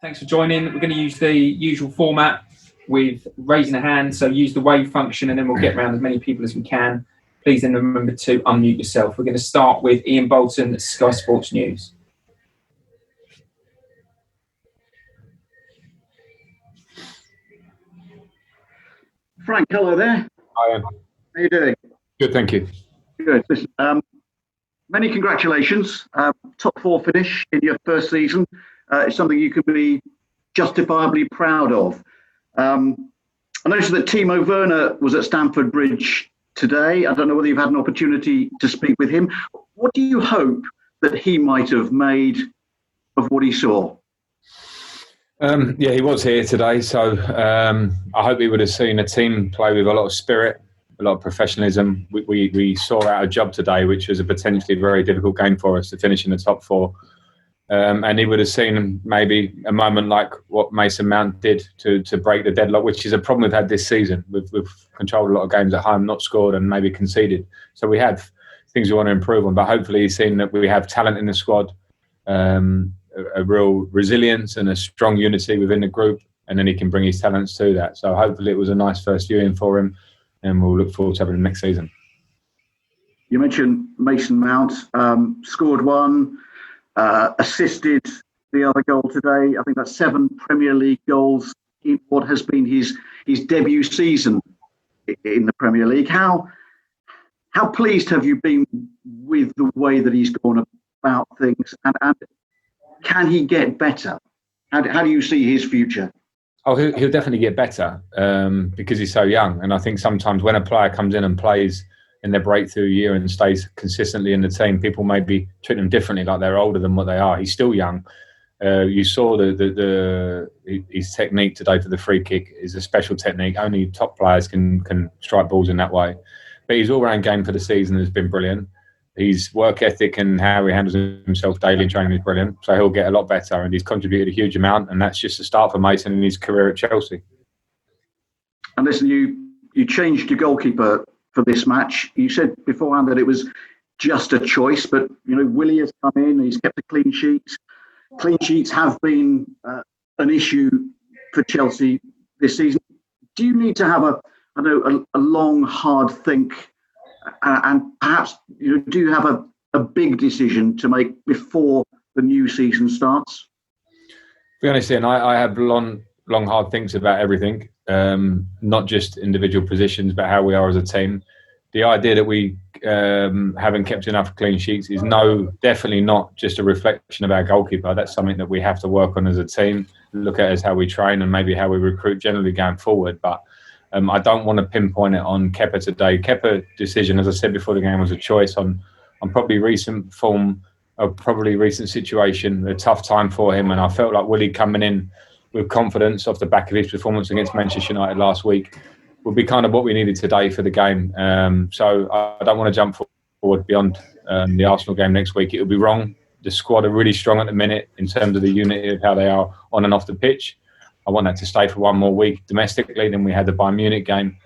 Thanks for joining. We're going to use the usual format with raising a hand. So use the wave function and then we'll get around as many people as we can. Please then remember to unmute yourself. We're going to start with Ian Bolton at Sky Sports News. Frank, hello there. Hi, Ian. How are you doing? Good, thank you. Good. Listen, many congratulations. Top 4 finish in your first season. It's something you can be justifiably proud of. I noticed that Timo Werner was at Stamford Bridge today. I don't know whether you've had an opportunity to speak with him. What do you hope that he might have made of what he saw? Yeah, he was here today, so I hope he would have seen a team play with a lot of spirit, a lot of professionalism. We saw out a job today, which was a potentially very difficult game for us to finish in the top 4. And he would have seen maybe a moment like what Mason Mount did to break the deadlock, which is a problem we've had this season. We've controlled a lot of games at home, not scored and maybe conceded. So we have things we want to improve on, but hopefully he's seen that we have talent in the squad, a real resilience and a strong unity within the group, and then he can bring his talents to that. So hopefully it was a nice first viewing for him, and we'll look forward to having him next season. You mentioned Mason Mount, scored 1, assisted the other goal today. I think that's 7 Premier League goals in what has been his debut season in the Premier League. How pleased have you been with the way that he's gone about things, and can he get better? How do you see his future? Oh, he'll definitely get better because he's so young. And I think sometimes when a player comes in and plays in their breakthrough year and stays consistently in the team, people maybe treat them differently, like they're older than what they are. He's still young. You saw his technique today for the free kick is a special technique. Only top players can strike balls in that way. But his all-round game for the season has been brilliant. His work ethic and how he handles himself daily in training is brilliant. So he'll get a lot better, and he's contributed a huge amount. And that's just a start for Mason in his career at Chelsea. And listen, you changed your goalkeeper for this match. You said beforehand that it was just a choice, but Willie has come in. He's kept a clean sheet. Clean sheets have been an issue for Chelsea this season. Do you need to have a long, hard think? And perhaps do you have a big decision to make before the new season starts? To be honest, Ian, I have long, hard thinks about everything, not just individual positions, but how we are as a team. The idea that we haven't kept enough clean sheets is definitely not just a reflection of our goalkeeper. That's something that we have to work on as a team, look at as how we train and maybe how we recruit generally going forward. But I don't want to pinpoint it on Kepa today. Kepa decision, as I said before the game, was a choice on probably recent form, probably recent situation, a tough time for him. And I felt like Willie coming in with confidence off the back of his performance against Manchester United last week would be kind of what we needed today for the game. So I don't want to jump forward beyond the Arsenal game next week. It would be wrong. The squad are really strong at the minute in terms of the unity of how they are on and off the pitch. I want that to stay for one more week domestically. Then we had the Bayern Munich game.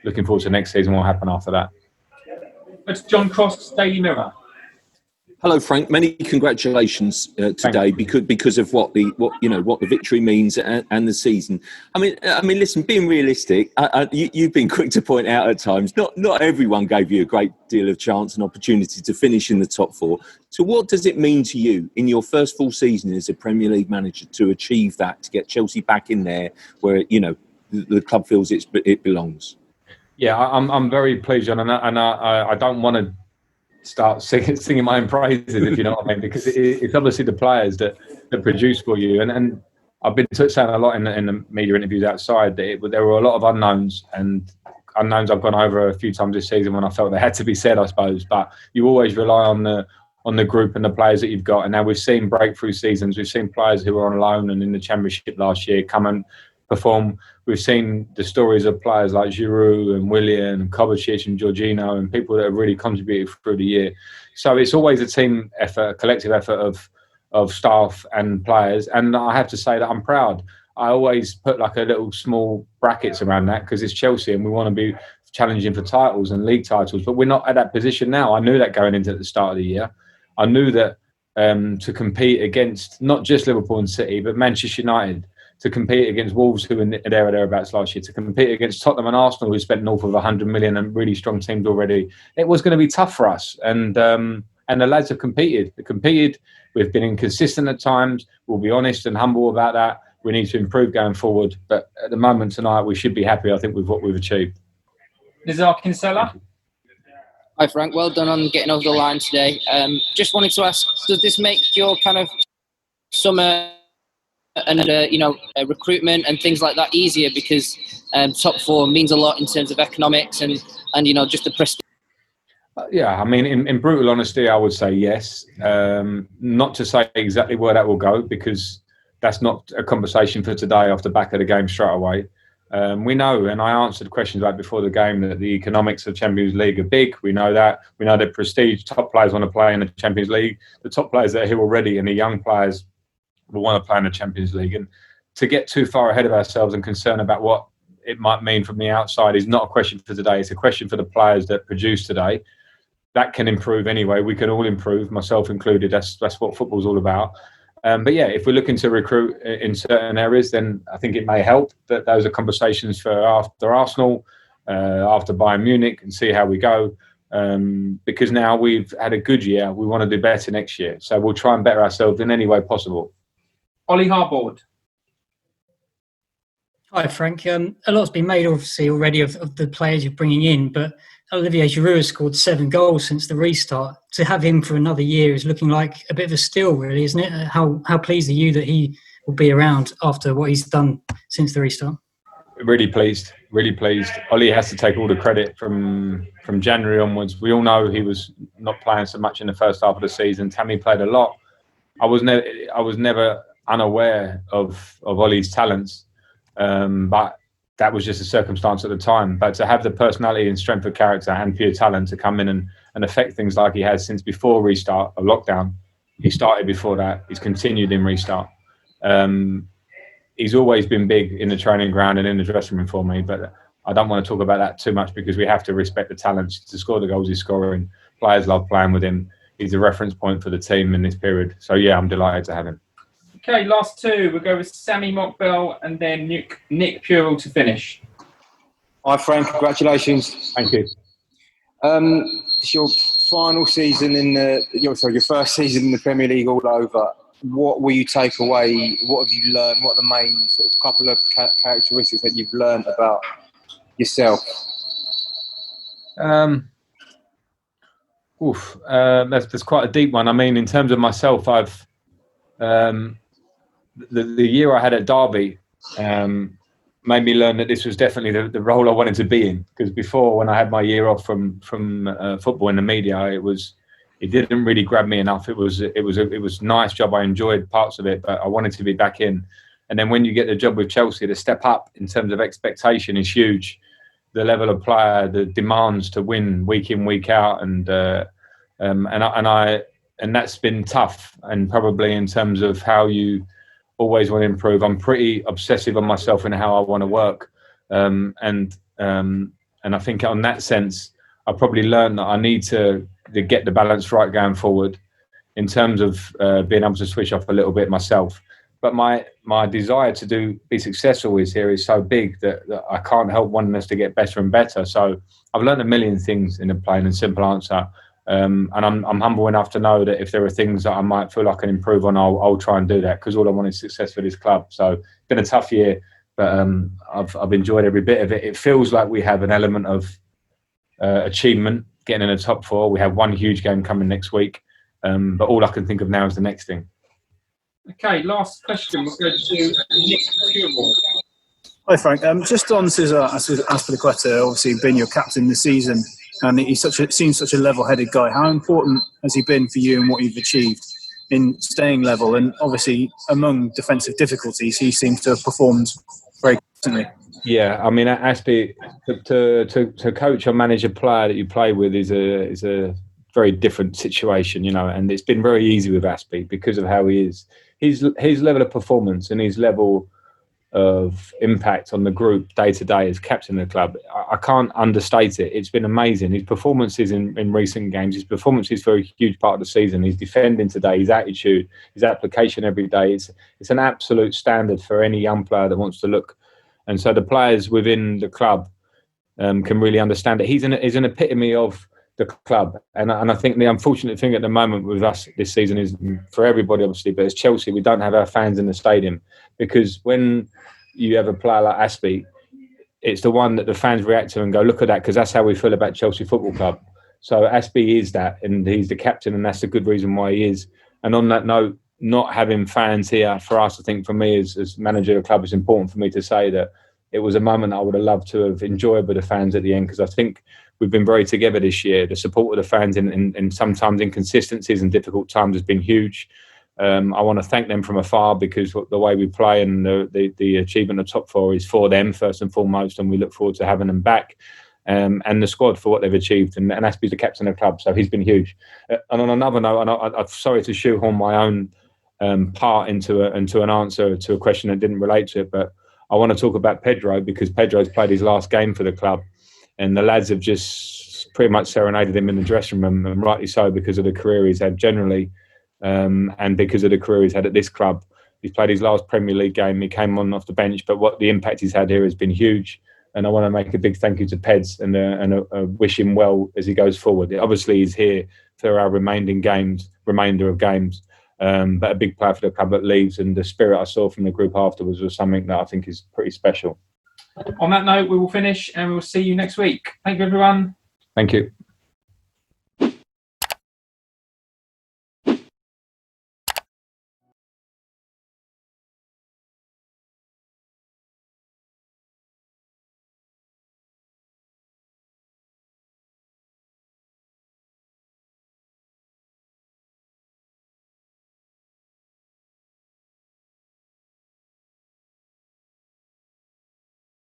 Looking forward to next season. What will happen after that? It's John Cross, Daily Mirror. Hello, Frank. Many congratulations today because of what the victory means and the season. I mean, listen. Being realistic, you've been quick to point out at times. Not everyone gave you a great deal of chance and opportunity to finish in the top 4. So, what does it mean to you in your first full season as a Premier League manager to achieve that, to get Chelsea back in there where the club feels it belongs? Yeah, I'm very pleased, John, and I don't want to start singing my own praises, if you know what I mean, because it's obviously the players that produce for you. And I've been saying a lot in the media interviews outside that there were a lot of unknowns, and unknowns I've gone over a few times this season when I felt they had to be said, I suppose. But you always rely on the group and the players that you've got. And now we've seen breakthrough seasons. We've seen players who were on loan and in the Championship last year come and perform. We've seen the stories of players like Giroud and Willian and Kovacic and Jorginho and people that have really contributed through the year. So it's always a team effort, a collective effort of staff and players. And I have to say that I'm proud. I always put like a little small brackets around that because it's Chelsea and we want to be challenging for titles and league titles. But we're not at that position now. I knew that going into the start of the year. I knew that to compete against not just Liverpool and City, but Manchester United, to compete against Wolves, who were there or thereabouts last year, to compete against Tottenham and Arsenal, who spent north of 100 million and really strong teams already. It was going to be tough for us. And the lads have competed. They competed. We've been inconsistent at times. We'll be honest and humble about that. We need to improve going forward. But at the moment tonight, we should be happy, I think, with what we've achieved. Nizar Kinsella? Hi, Frank. Well done on getting over the line today. Just wanted to ask, does this make your kind of summer and recruitment and things like that easier, because top four means a lot in terms of economics and just the prestige? Yeah, I mean, in brutal honesty, I would say yes. Not to say exactly where that will go, because that's not a conversation for today off the back of the game straight away. We know, and I answered questions like before the game, that the economics of Champions League are big. We know that. We know that prestige, top players want to play in the Champions League. The top players that are here already and the young players will want to play in the Champions League. And to get too far ahead of ourselves and concern about what it might mean from the outside is not a question for today. It's a question for the players that produce today. That can improve anyway. We can all improve, myself included. That's what football's all about. But yeah, if we're looking to recruit in certain areas, then I think it may help. That those are conversations for after Arsenal, after Bayern Munich, and see how we go. Because now we've had a good year, we want to do better next year. So we'll try and better ourselves in any way possible. Ollie Harbord. Hi, Frank. A lot's been made, obviously, already of the players you're bringing in, but Olivier Giroud has scored 7 goals since the restart. To have him for another year is looking like a bit of a steal, really, isn't it? How pleased are you that he will be around after what he's done since the restart? Really pleased. Ollie has to take all the credit from January onwards. We all know he was not playing so much in the first half of the season. Tammy played a lot. I was never unaware of Ollie's talents, but that was just a circumstance at the time. But to have the personality and strength of character and pure talent to come in and affect things like he has since before restart of lockdown. He started before that. He's continued in restart. He's always been big in the training ground and in the dressing room for me, but I don't want to talk about that too much because we have to respect the talents. To score the goals he's scoring, players love playing with him. He's a reference point for the team in this period. So yeah, I'm delighted to have him. Okay, last two. We'll go with Sammy Mockbell and then Nick Purell to finish. Hi, Frank. Congratulations. Thank you. It's your final season your first season in the Premier League all over. What will you take away? What have you learned? What are the main sort of couple of characteristics that you've learned about yourself? That's quite a deep one. I mean, in terms of myself, I've the year I had at Derby made me learn that this was definitely the role I wanted to be in. Because before, when I had my year off from football in the media, it didn't really grab me enough. It was a nice job. I enjoyed parts of it, but I wanted to be back in. And then when you get the job with Chelsea, the step up in terms of expectation is huge. The level of player, the demands to win week in, week out, and that's been tough. And probably in terms of how you always want to improve, I'm pretty obsessive on myself and how I want to work. And I think on that sense, I probably learned that I need to get the balance right going forward in terms of being able to switch off a little bit myself. But my desire to be successful is so big that I can't help wanting us to get better and better. So I've learned a million things in a plain and simple answer. And I'm humble enough to know that if there are things that I might feel I can improve on, I'll try and do that, because all I want is success for this club. So it's been a tough year, but I've enjoyed every bit of it. It feels like we have an element of achievement, getting in the top four. We have one huge game coming next week, but all I can think of now is the next thing. Okay, last question. We'll go to Nick Purell. Hi, Frank. Just on Azpilicueta, obviously been your captain this season, and he seems such a level-headed guy. How important has he been for you and what you've achieved in staying level? And obviously, among defensive difficulties, he seems to have performed very consistently. Yeah, I mean, Aspi, to coach or manage a player that you play with is a very different situation, and it's been very easy with Aspi because of how he is. His level of performance and his level impact on the group day to day as captain of the club. I can't understate it. It's been amazing. His performances in recent games, his performances for a huge part of the season, his defending today, his attitude, his application every day. It's an absolute standard for any young player that wants to look. And so the players within the club can really understand it. He's an epitome of the club. And I think the unfortunate thing at the moment with us this season is, for everybody obviously, but as Chelsea, we don't have our fans in the stadium, because when you have a player like Aspie, it's the one that the fans react to and go, look at that, because that's how we feel about Chelsea Football Club. So Aspie is that, and he's the captain, and that's the good reason why he is. And on that note, not having fans here for us, I think for me as manager of the club, it's important for me to say that it was a moment I would have loved to have enjoyed with the fans at the end, because I think we've been very together this year. The support of the fans in sometimes inconsistencies and difficult times has been huge. I want to thank them from afar, because the way we play and the achievement of top four is for them first and foremost, and we look forward to having them back, and the squad for what they've achieved. And Aspie's the captain of the club, so he's been huge. And on another note, and I'm sorry to shoehorn my own part into an answer to a question that didn't relate to it, but I want to talk about Pedro, because Pedro's played his last game for the club, and the lads have just pretty much serenaded him in the dressing room, and rightly so, because of the career he's had generally. And because of the career he's had at this club. He's played his last Premier League game. He came on off the bench, but what the impact he's had here has been huge. And I want to make a big thank you to Peds and wish him well as he goes forward. Obviously, he's here for our remainder of games, but a big player for the club that leaves. And the spirit I saw from the group afterwards was something that I think is pretty special. On that note, we will finish, and we will see you next week. Thank you, everyone. Thank you.